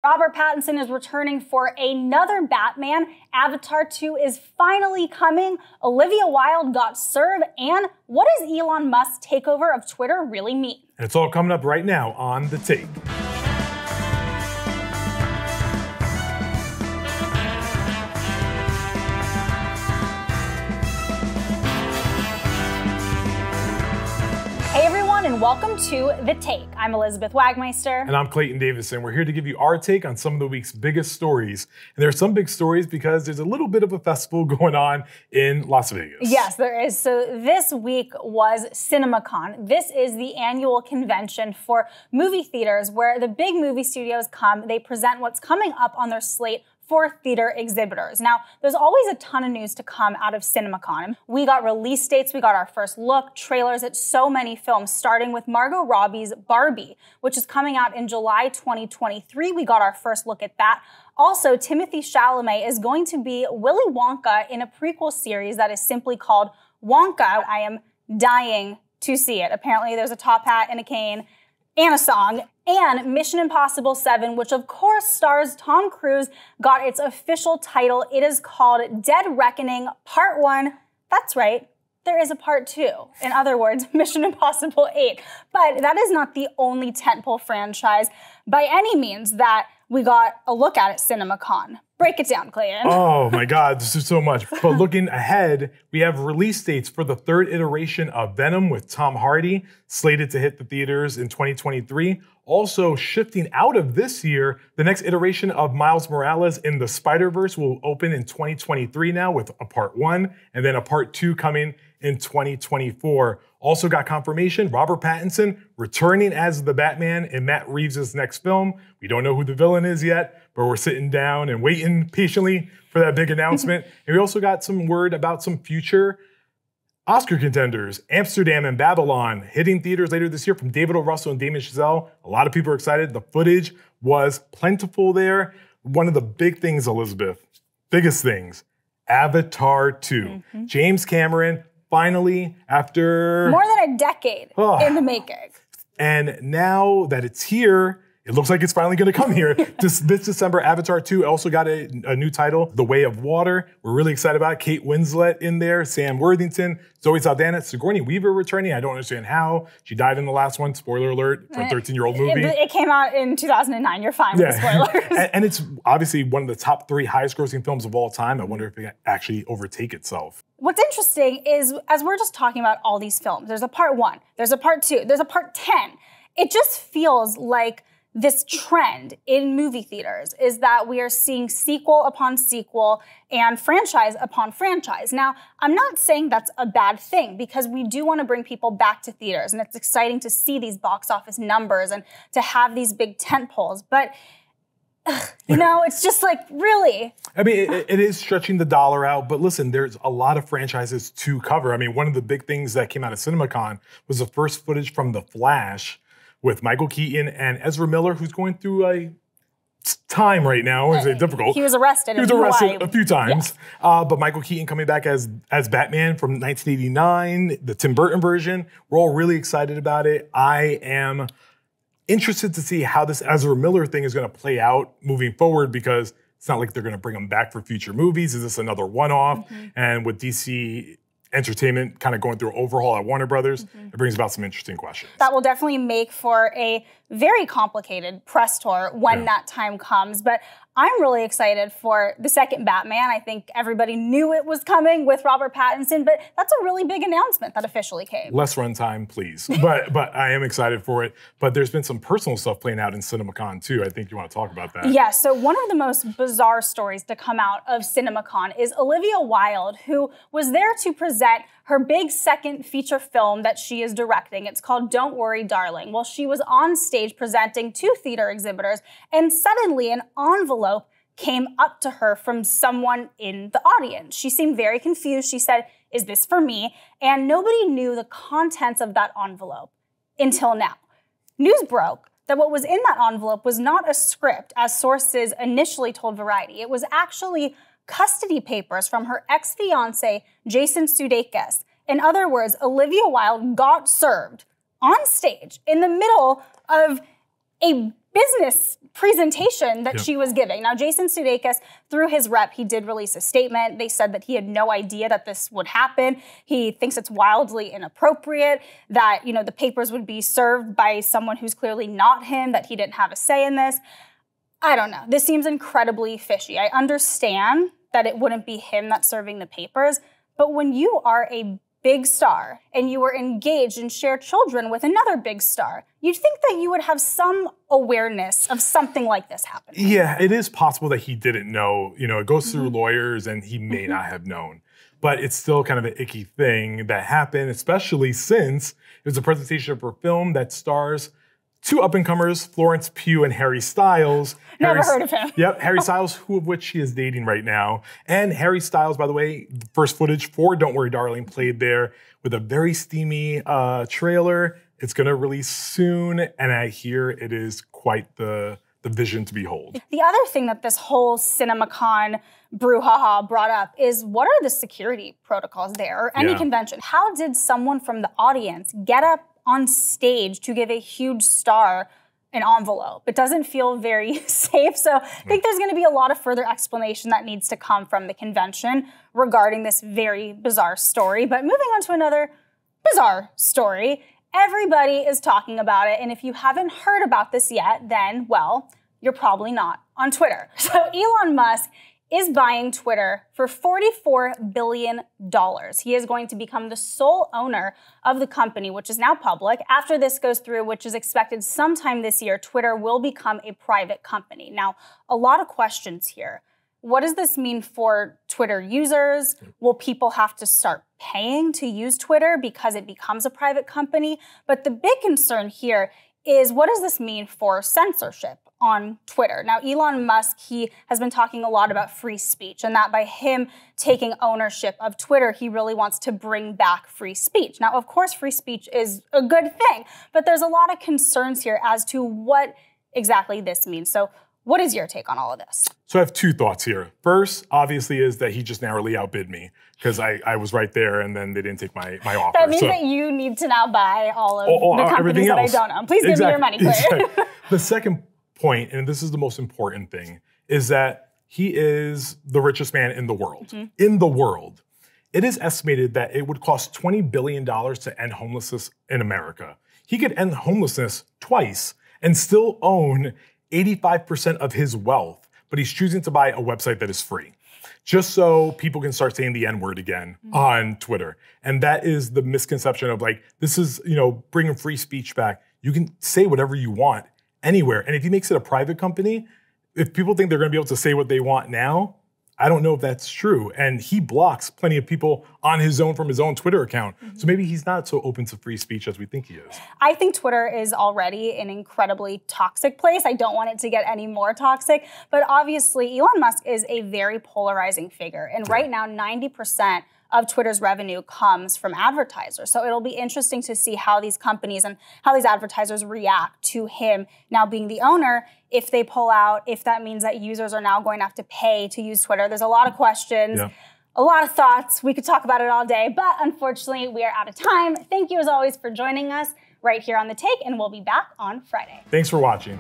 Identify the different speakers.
Speaker 1: Robert Pattinson is returning for another Batman. Avatar 2 is finally coming. Olivia Wilde got served. And what does Elon Musk's takeover of Twitter really mean?
Speaker 2: And it's all coming up right now on The Take.
Speaker 1: Hey everyone, and welcome to The Take. I'm Elizabeth Wagmeister.
Speaker 2: And I'm Clayton Davison. We're here to give you our take on some of the week's biggest stories. And there are some big stories because there's a little bit of a festival going on in Las Vegas.
Speaker 1: Yes, there is. So this week was CinemaCon. This is the annual convention for movie theaters where the big movie studios come. They present what's coming up on their slate for theater exhibitors. Now, there's always a ton of news to come out of CinemaCon. We got release dates, we got our first look, trailers at so many films, starting with Margot Robbie's Barbie, which is coming out in July 2023. We got our first look at that. Also, Timothée Chalamet is going to be Willy Wonka in a prequel series that is simply called Wonka. I am dying to see it. Apparently, there's a top hat and a cane and a song. And Mission Impossible 7, which of course stars Tom Cruise, got its official title. It is called Dead Reckoning Part 1. That's right, there is a Part 2. In other words, Mission Impossible 8. But that is not the only tentpole franchise by any means that we got a look at CinemaCon. Break it down, Clayton.
Speaker 2: Oh my God, this is so much. But looking ahead, we have release dates for the third iteration of Venom with Tom Hardy, slated to hit the theaters in 2023. Also shifting out of this year, the next iteration of Miles Morales in the Spider-Verse will open in 2023 now with a Part 1 and then a Part 2 coming in 2024. Also got confirmation, Robert Pattinson returning as the Batman in Matt Reeves' next film. We don't know who the villain is yet, but we're sitting down and waiting patiently for that big announcement. And we also got some word about some future Oscar contenders, Amsterdam and Babylon, hitting theaters later this year from David O. Russell and Damien Chazelle. A lot of people are excited. The footage was plentiful there. One of the big things, Elizabeth, biggest things, Avatar 2. James Cameron, finally, after
Speaker 1: more than a decade in the making.
Speaker 2: And now that it's here, it looks like it's finally going to come here. This December, Avatar 2 also got a new title, The Way of Water. We're really excited about it. Kate Winslet in there, Sam Worthington, Zoe Saldana, Sigourney Weaver returning. I don't understand how. She died in the last one. Spoiler alert for a 13-year-old movie.
Speaker 1: It came out in 2009. You're fine with the spoilers.
Speaker 2: And it's obviously one of the top 3 highest grossing films of all time. I wonder if it can actually overtake itself.
Speaker 1: What's interesting is, as we're just talking about all these films, there's a Part 1, there's a Part 2, there's a Part 10. It just feels like this trend in movie theaters is that we are seeing sequel upon sequel and franchise upon franchise. Now, I'm not saying that's a bad thing because we do want to bring people back to theaters and it's exciting to see these box office numbers and to have these big tentpoles, but you know, it's just like, really?
Speaker 2: I mean, it is stretching the dollar out, but listen, there's a lot of franchises to cover. I mean, one of the big things that came out of CinemaCon was the first footage from The Flash with Michael Keaton and Ezra Miller, who's going through a time right now. Is it difficult?
Speaker 1: He was arrested.
Speaker 2: He was arrested a few times. Yes. But Michael Keaton coming back as Batman from 1989, the Tim Burton version. We're all really excited about it. I am interested to see how this Ezra Miller thing is going to play out moving forward because it's not like they're going to bring him back for future movies. Is this another one-off? And with DC Entertainment kind of going through an overhaul at Warner Brothers, it brings about some interesting questions.
Speaker 1: That will definitely make for a very complicated press tour when that time comes. But I'm really excited for the second Batman. I think everybody knew it was coming with Robert Pattinson, but that's a really big announcement that officially came.
Speaker 2: Less runtime, please. but I am excited for it. But there's been some personal stuff playing out in CinemaCon too. I think you want to talk about that.
Speaker 1: Yeah, so one of the most bizarre stories to come out of CinemaCon is Olivia Wilde, who was there to present her big second feature film that she is directing. It's called Don't Worry, Darling. Well, she was on stage presenting to theater exhibitors, and suddenly an envelope came up to her from someone in the audience. She seemed very confused. She said, "Is this for me?" And nobody knew the contents of that envelope until now. News broke that what was in that envelope was not a script, as sources initially told Variety. It was actually custody papers from her ex-fiancé, Jason Sudeikis. In other words, Olivia Wilde got served on stage in the middle of a business presentation that she was giving. Now, Jason Sudeikis, through his rep, he did release a statement. They said that he had no idea that this would happen. He thinks it's wildly inappropriate, that, you know, the papers would be served by someone who's clearly not him, that he didn't have a say in this. I don't know. This seems incredibly fishy. I understand that it wouldn't be him that's serving the papers, but when you are a big star and you were engaged and shared children with another big star, you'd think that you would have some awareness of something like this happening.
Speaker 2: Yeah, it is possible that he didn't know. You know, it goes through lawyers and he may not have known. But it's still kind of an icky thing that happened, especially since it was a presentation of her film that stars two up-and-comers, Florence Pugh and Harry Styles.
Speaker 1: Never heard of him.
Speaker 2: Yep, Harry Styles, who of which she is dating right now. And Harry Styles, by the way, the first footage for Don't Worry Darling played there with a very steamy trailer. It's going to release soon, and I hear it is quite the vision to behold.
Speaker 1: The other thing that this whole CinemaCon brouhaha brought up is, what are the security protocols there, or any convention? How did someone from the audience get up on stage to give a huge star an envelope? It doesn't feel very safe. So I think there's going to be a lot of further explanation that needs to come from the convention regarding this very bizarre story. But moving on to another bizarre story, everybody is talking about it. And if you haven't heard about this yet, then, well, you're probably not on Twitter. So Elon Musk is buying Twitter for $44 billion. He is going to become the sole owner of the company, which is now public. After this goes through, which is expected sometime this year, Twitter will become a private company. Now, a lot of questions here. What does this mean for Twitter users? Will people have to start paying to use Twitter because it becomes a private company? But the big concern here is, what does this mean for censorship on Twitter? Now, Elon Musk, he has been talking a lot about free speech, and that by him taking ownership of Twitter, he really wants to bring back free speech. Now, of course, free speech is a good thing, but there's a lot of concerns here as to what exactly this means. So what is your take on all of this?
Speaker 2: So I have two thoughts here. First, obviously, is that he just narrowly outbid me because I was right there and then they didn't take my offer.
Speaker 1: That means that you need to now buy all of the companies that I don't own. Please give me your money, Claire.
Speaker 2: Exactly. The second point, and this is the most important thing, is that he is the richest man in the world. In the world. It is estimated that it would cost $20 billion to end homelessness in America. He could end homelessness twice and still own 85% of his wealth, but he's choosing to buy a website that is free, just so people can start saying the N-word again on Twitter. And that is the misconception of, like, this is, you know, bringing free speech back. You can say whatever you want anywhere. And if he makes it a private company, if people think they're going to be able to say what they want now, I don't know if that's true. And he blocks plenty of people on his own from his own Twitter account. So maybe he's not so open to free speech as we think he is.
Speaker 1: I think Twitter is already an incredibly toxic place. I don't want it to get any more toxic. But obviously, Elon Musk is a very polarizing figure. And right now, 90% of Twitter's revenue comes from advertisers. So it'll be interesting to see how these companies and how these advertisers react to him now being the owner. If they pull out, if that means that users are now going to have to pay to use Twitter. There's a lot of questions, a lot of thoughts. We could talk about it all day, but unfortunately we are out of time. Thank you as always for joining us right here on The Take, and we'll be back on Friday.
Speaker 2: Thanks for watching.